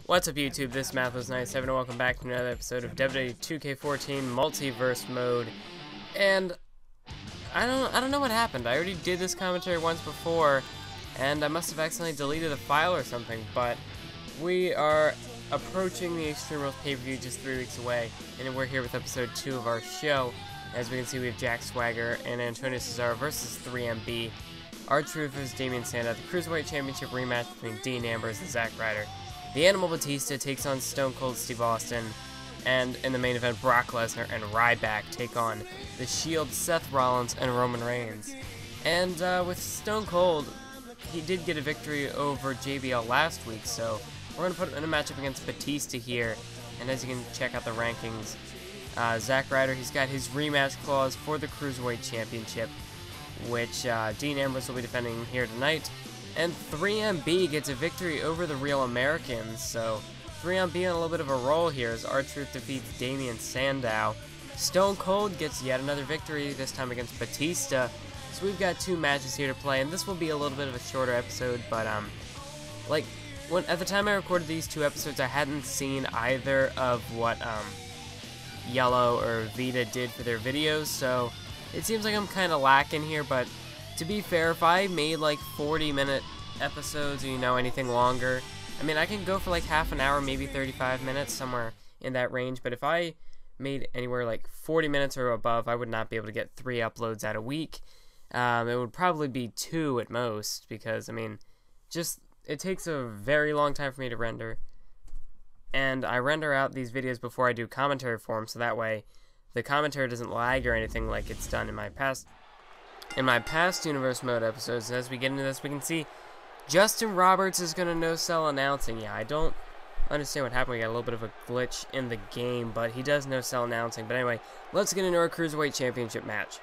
What's up, YouTube? This is Math97 and welcome back to another episode of WWE 2K14 Multiverse mode. And I don't know what happened. I already did this commentary once before, and I must have accidentally deleted the file or something. But we are approaching the Extreme Rules pay-per-view just 3 weeks away, and we're here with episode 2 of our show. As we can see, we have Jack Swagger and Antonio Cesaro versus 3MB. R-Truth versus Damien Sandow, the Cruiserweight Championship rematch between Dean Ambrose and Zack Ryder. The Animal Batista takes on Stone Cold Steve Austin, and in the main event, Brock Lesnar and Ryback take on The Shield, Seth Rollins, and Roman Reigns. And with Stone Cold, he did get a victory over JBL last week, so we're going to put him in a matchup against Batista here. And as you can check out the rankings, Zack Ryder, he's got his rematch clause for the Cruiserweight Championship, which Dean Ambrose will be defending here tonight. And 3MB gets a victory over the Real Americans, so 3MB on a little bit of a roll here as R-Truth defeats Damien Sandow. Stone Cold gets yet another victory, this time against Batista. So we've got 2 matches here to play, and this will be a little bit of a shorter episode, but at the time I recorded these 2 episodes, I hadn't seen either of what Yellow or Vita did for their videos, so it seems like I'm kind of lacking here. But to be fair, if I made like 40-minute episodes or, anything longer, I mean, I can go for like half an hour, maybe 35 minutes, somewhere in that range. But if I made anywhere like 40 minutes or above, I would not be able to get 3 uploads out a week. It would probably be 2 at most, because, I mean, it takes a very long time for me to render. And I render out these videos before I do commentary for them, so that way the commentary doesn't lag or anything like it's done in my past Universe Mode episodes. As we get into this, we can see Justin Roberts is going to no-sell announcing. Yeah, I don't understand what happened. We got a little bit of a glitch in the game, but he does no-sell announcing. But anyway, let's get into our Cruiserweight Championship match.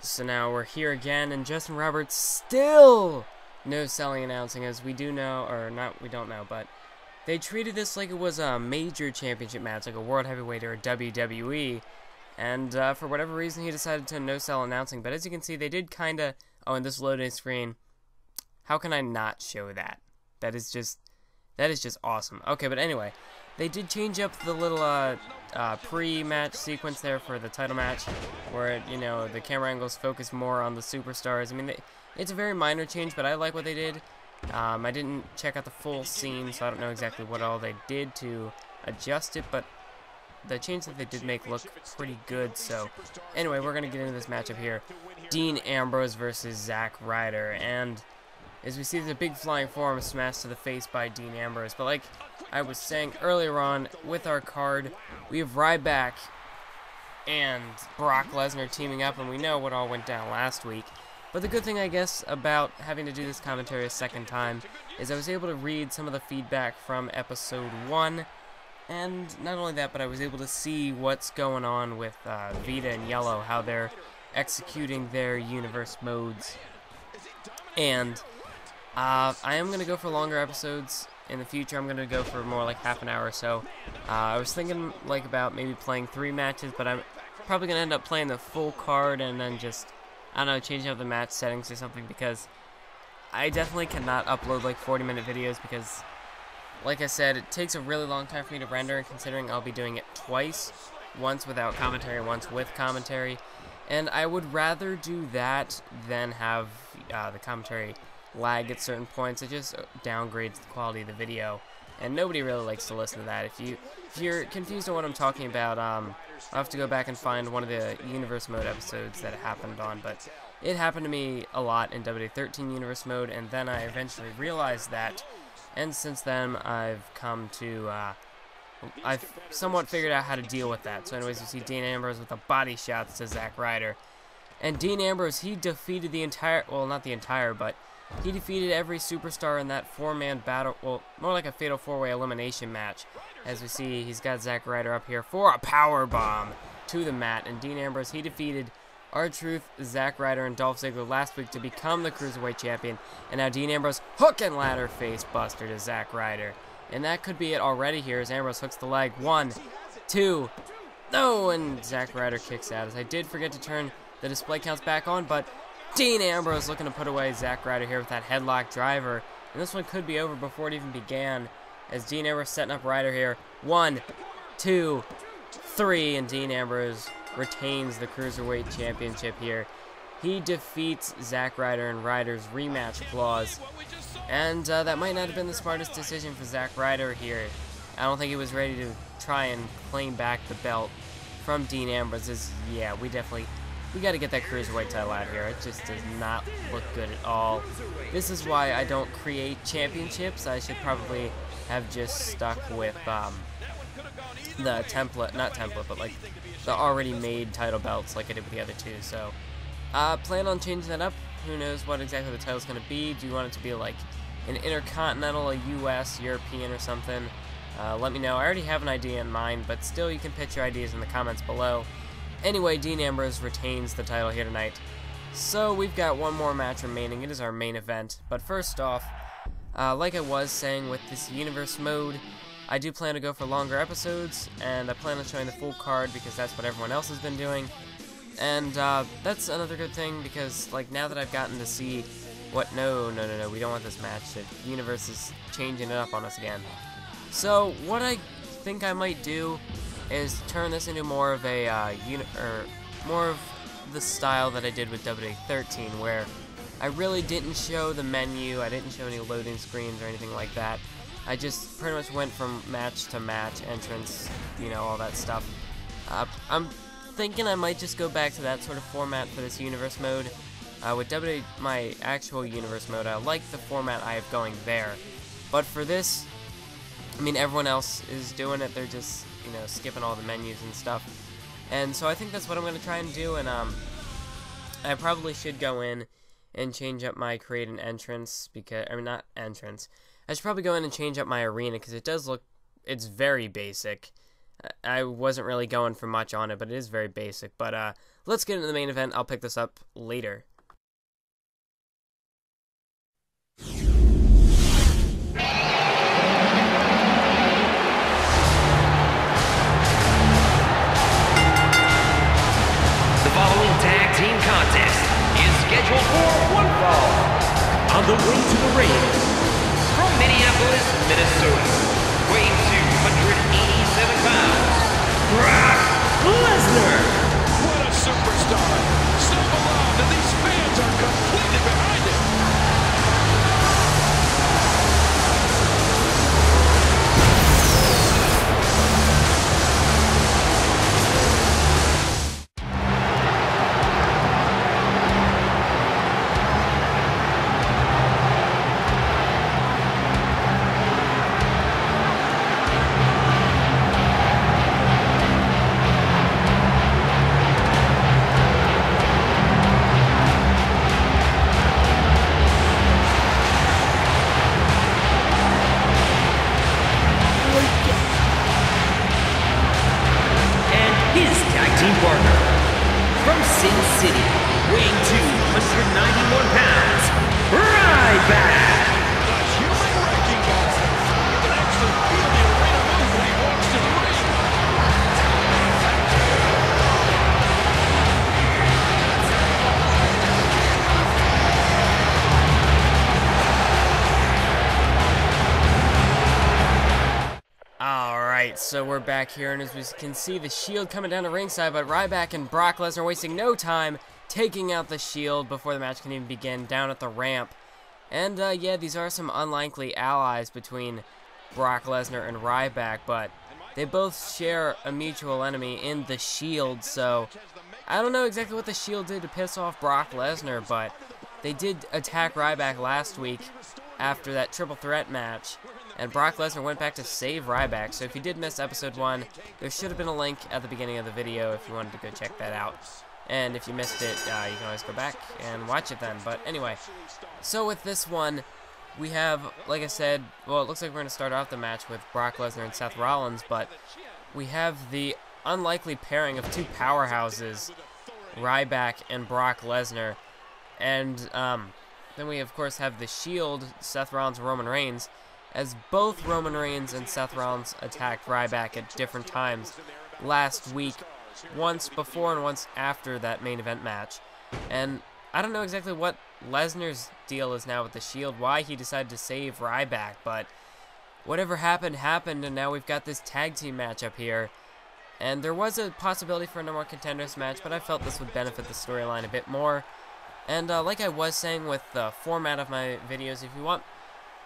So now we're here again, and Justin Roberts still no-selling announcing, as we do know, or not, we don't know, but they treated this like it was a major championship match, like a World Heavyweight or a WWE, and for whatever reason he decided to no-sell announcing. But as you can see, they did kind of, oh, in this loading screen, how can I not show that? That is just awesome. Okay, but anyway, they did change up the little pre-match sequence there for the title match, where the camera angles focus more on the superstars. I mean, it's a very minor change, but I like what they did. I didn't check out the full scene, so I don't know exactly what all they did to adjust it, but the change that they did make look pretty good. So anyway, we're gonna get into this matchup here: Dean Ambrose versus Zack Ryder. And as we see, there's a big flying forearm smash to the face by Dean Ambrose. But like I was saying earlier on, with our card, we have Ryback and Brock Lesnar teaming up, and we know what all went down last week. But the good thing, I guess, about having to do this commentary a second time is I was able to read some of the feedback from episode 1, and not only that, but I was able to see what's going on with Vita and Yellow, how they're executing their universe modes And I am going to go for longer episodes in the future. I'm going to go for more like half an hour or so. I was thinking like about maybe playing 3 matches, but I'm probably going to end up playing the full card and then just, I don't know, changing up the match settings or something, because I definitely cannot upload like 40-minute videos because, like I said, it takes a really long time for me to render, and considering I'll be doing it twice, once without commentary, once with commentary, and I would rather do that than have the commentary lag at certain points. It just downgrades the quality of the video, and nobody really likes to listen to that. If you're confused on what I'm talking about, I'll have to go back and find one of the Universe Mode episodes that it happened on, but it happened to me a lot in WWE 13 Universe Mode, and then I eventually realized that, and since then I've come to, I've somewhat figured out how to deal with that. So anyways, you see Dean Ambrose with the body shots to Zack Ryder, and Dean Ambrose, he defeated the entire, well, not the entire, but he defeated every superstar in that 4-man battle, well, more like a fatal 4-way elimination match. As we see, he's got Zack Ryder up here for a power bomb to the mat, and Dean Ambrose, he defeated R-Truth, Zack Ryder, and Dolph Ziggler last week to become the Cruiserweight Champion, and now Dean Ambrose, hook and ladder face buster to Zack Ryder. And that could be it already here as Ambrose hooks the leg. 1, 2, no, and Zack Ryder kicks out, as I did forget to turn the display counts back on, but Dean Ambrose looking to put away Zack Ryder here with that headlock driver. And this one could be over before it even began, as Dean Ambrose setting up Ryder here. 1, 2, 3, and Dean Ambrose retains the Cruiserweight Championship here. He defeats Zack Ryder in Ryder's rematch clause. And that might not have been the smartest decision for Zack Ryder here. I don't think he was ready to try and claim back the belt from Dean Ambrose. Yeah, we got to get that Cruiserweight title out here. It just does not look good at all. This is why I don't create championships. I should probably have just stuck with the template, not template, but like the already made title belts like I did with the other two. So plan on changing that up. Who knows what exactly the title's going to be. Do you want it to be like an Intercontinental, a US, European, or something? Let me know. I already have an idea in mind, but still you can pitch your ideas in the comments below. Anyway, Dean Ambrose retains the title here tonight. So we've got one more match remaining. It is our main event. But first off, like I was saying with this Universe Mode, I do plan to go for longer episodes, and I plan on showing the full card because that's what everyone else has been doing. And that's another good thing because, like, now that I've gotten to see what... No, we don't want this match. The universe is changing it up on us again. So what I think I might do is turn this into more of a more of the style that I did with WWE 13, where I really didn't show the menu, I didn't show any loading screens or anything like that. I just pretty much went from match to match, entrance, you know, all that stuff. I'm thinking I might just go back to that sort of format for this Universe Mode. With WWE, my actual Universe Mode, I like the format I have going there. But for this, I mean, everyone else is doing it, they're just, you know, skipping all the menus and stuff. And so I think that's what I'm going to try and do, and I probably should go in and change up my create an entrance, because, I mean, not entrance. I should probably go in and change up my arena, because it does look, it's very basic. I wasn't really going for much on it, but it is very basic. But let's get into the main event. I'll pick this up later. Team contest is scheduled for one fall. On the way to the ring, from Minneapolis, Minnesota, weighing 287 pounds, Brock Lesnar. What a superstar! So beloved, and these fans are completely behind him. Alright, so we're back here, and as we can see, the Shield coming down to ringside, but Ryback and Brock Lesnar wasting no time, taking out the Shield before the match can even begin down at the ramp. And, yeah, these are some unlikely allies between Brock Lesnar and Ryback, but they both share a mutual enemy in the Shield, so I don't know exactly what the Shield did to piss off Brock Lesnar, but they did attack Ryback last week after that triple threat match, and Brock Lesnar went back to save Ryback. So if you did miss episode 1, there should have been a link at the beginning of the video if you wanted to go check that out. And if you missed it, you can always go back and watch it then. But anyway, so with this one, we have, like I said, well, it looks like we're going to start off the match with Brock Lesnar and Seth Rollins, but we have the unlikely pairing of two powerhouses, Ryback and Brock Lesnar. And then we, of course, have the Shield, Seth Rollins and Roman Reigns, as both Roman Reigns and Seth Rollins attacked Ryback at different times last week, once before and once after that main event match. And I don't know exactly what Lesnar's deal is now with the Shield, why he decided to save Ryback, but whatever happened, happened, and now we've got this tag team match up here. And there was a possibility for a number one contenders match, but I felt this would benefit the storyline a bit more. And like I was saying with the format of my videos, if you want,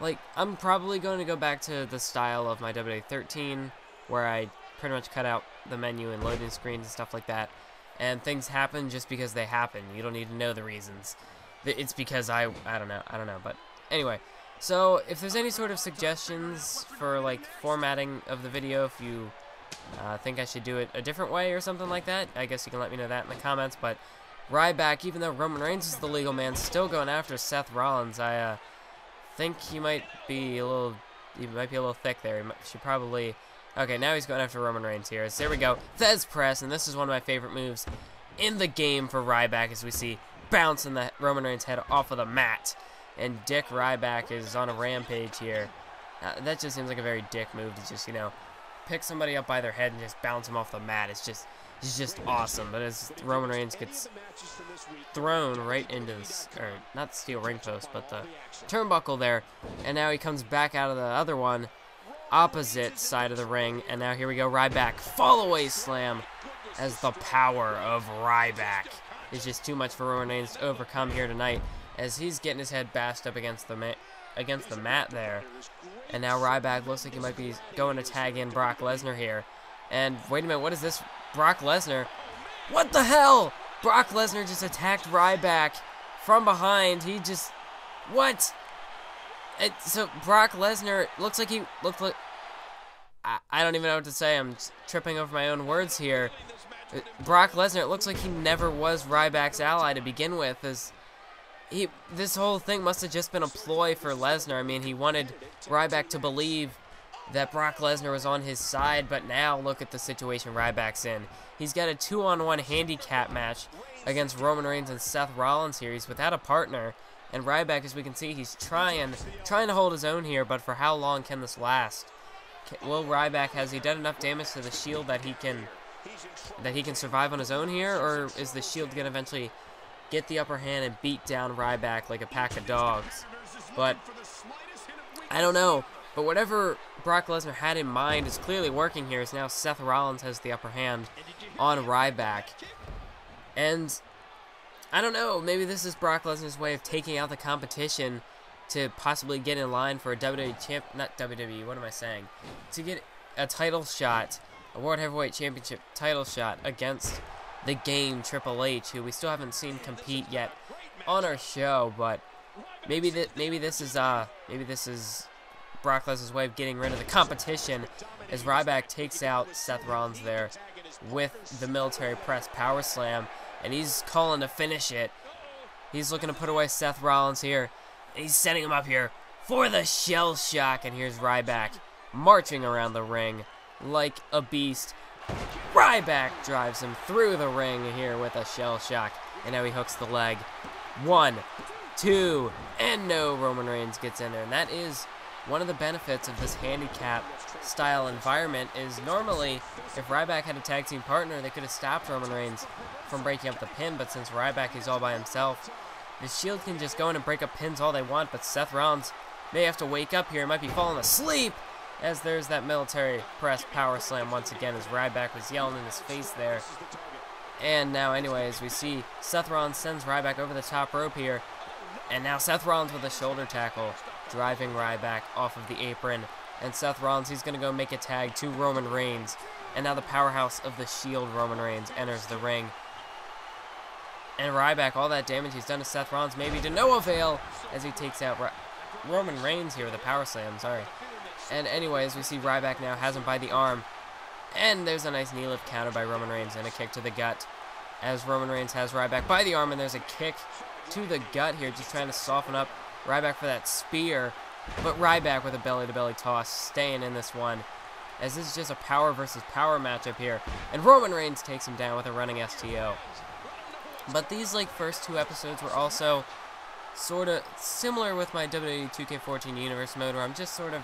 like, I'm probably going to go back to the style of my WWE 13, where I pretty much cut out the menu and loading screens and stuff like that. And things happen just because they happen. You don't need to know the reasons. It's because I don't know. But anyway, so if there's any sort of suggestions for, like, formatting of the video, if you think I should do it a different way or something like that, I guess you can let me know that in the comments. But Ryback, even though Roman Reigns is the legal man, still going after Seth Rollins. I think he might be a little thick there. He should probably. Okay, now he's going after Roman Reigns here. So there we go, Thez press, and this is one of my favorite moves in the game for Ryback, as we see bouncing the Roman Reigns head off of the mat, and Dick Ryback is on a rampage here. That just seems like a very dick move to just, you know, pick somebody up by their head and just bounce them off the mat. It's just awesome. But as Roman Reigns gets thrown right into this, or not the steel ring post, but the turnbuckle there, and now he comes back out of the other one, opposite side of the ring, and now here we go, Ryback, fall away slam, as the power of Ryback is just too much for Roman Reigns to overcome here tonight, as he's getting his head bashed up against the mat there. And now Ryback looks like he might be going to tag in Brock Lesnar here. And wait a minute, what is this? Brock Lesnar? What the hell? Brock Lesnar just attacked Ryback from behind. He just... What? So Brock Lesnar looks like he looked like... I don't even know what to say. I'm tripping over my own words here. Brock Lesnar, it looks like he never was Ryback's ally to begin with. This whole thing must have just been a ploy for Lesnar. I mean, he wanted Ryback to believe that Brock Lesnar was on his side, but now look at the situation Ryback's in. He's got a 2-on-1 handicap match against Roman Reigns and Seth Rollins here. He's without a partner, and Ryback, as we can see, he's trying to hold his own here, but for how long can this last? Will Ryback, has he done enough damage to the Shield that he can survive on his own here, or is the Shield going to eventually get the upper hand and beat down Ryback like a pack of dogs? But I don't know. But whatever Brock Lesnar had in mind is clearly working here, as now Seth Rollins has the upper hand on Ryback. And I don't know, maybe this is Brock Lesnar's way of taking out the competition to possibly get in line for a to get a title shot, a World Heavyweight Championship title shot against the Game Triple H, who we still haven't seen compete yet on our show. But maybe this is Brock Lesnar's way of getting rid of the competition, as Ryback takes out Seth Rollins there with the military press power slam, and he's calling to finish it. He's looking to put away Seth Rollins here, and he's setting him up here for the shell shock, and here's Ryback marching around the ring like a beast. Ryback drives him through the ring here with a shell shock, and now he hooks the leg. 1, 2, and no, Roman Reigns gets in there, and that is one of the benefits of this handicap style environment. Is normally, if Ryback had a tag team partner, they could have stopped Roman Reigns from breaking up the pin, but since Ryback is all by himself, the Shield can just go in and break up pins all they want, but Seth Rollins may have to wake up here, might be falling asleep, as there's that military press power slam once again, as Ryback was yelling in his face there. And now, anyways, we see Seth Rollins sends Ryback over the top rope here. And now Seth Rollins with a shoulder tackle, driving Ryback off of the apron. And Seth Rollins, he's going to go make a tag to Roman Reigns. And now the powerhouse of the Shield, Roman Reigns, enters the ring. And Ryback, all that damage he's done to Seth Rollins, maybe to no avail, as he takes out Roman Reigns here with a power slam, sorry. And anyways, we see Ryback now has him by the arm. And there's a nice knee lift counter by Roman Reigns and a kick to the gut. As Roman Reigns has Ryback by the arm, and there's a kick to the gut here, just trying to soften up Ryback for that spear. But Ryback with a belly-to-belly toss, staying in this one, as this is just a power versus power matchup here. And Roman Reigns takes him down with a running STO. But these first two episodes were also sort of similar with my WWE 2K14 Universe mode, where I'm just sort of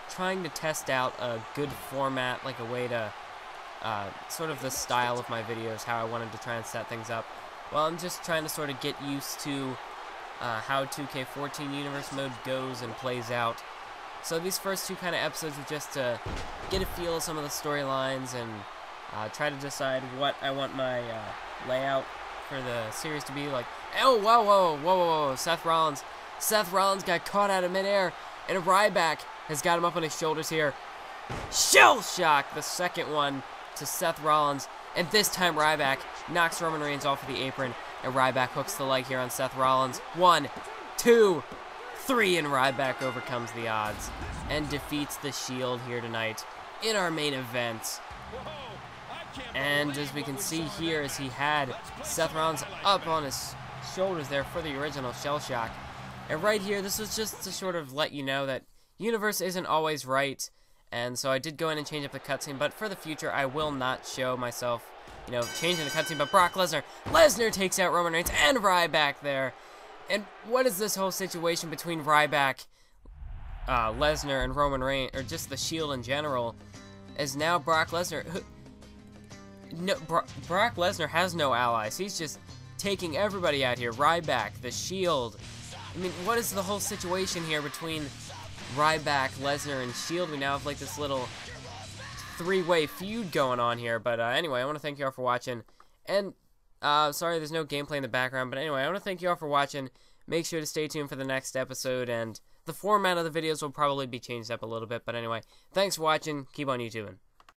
trying to test out a good format, like a way to sort of the style of my videos, how I wanted to try and set things up. Well, I'm just trying to sort of get used to how 2K14 Universe mode goes and plays out. So these first two kind of episodes were just to get a feel of some of the storylines and try to decide what I want my layout for the series to be like. Oh, whoa, Seth Rollins got caught out of midair, and Ryback has got him up on his shoulders here. Shell shock, the second one to Seth Rollins, and this time Ryback knocks Roman Reigns off of the apron, and Ryback hooks the leg here on Seth Rollins. 1, 2, 3, and Ryback overcomes the odds and defeats the Shield here tonight in our main event. And as we can see here, as he had Seth Rollins up on his shoulders there for the original shell shock. And right here, this was just to sort of let you know that Universe isn't always right. And so I did go in and change up the cutscene, but for the future, I will not show myself, changing the cutscene. But Brock Lesnar takes out Roman Reigns and Ryback there. And what is this whole situation between Ryback, Lesnar, and Roman Reigns, or just the Shield in general, is now Brock Lesnar. Brock Lesnar has no allies. He's just taking everybody out here. Ryback, the Shield. I mean, what is the whole situation here between Ryback, Lesnar, and Shield? We now have this little three-way feud going on here. But anyway, I want to thank you all for watching. And sorry there's no gameplay in the background. But anyway, I want to thank you all for watching. Make sure to stay tuned for the next episode. And the format of the videos will probably be changed up a little bit. But anyway, thanks for watching. Keep on YouTubing.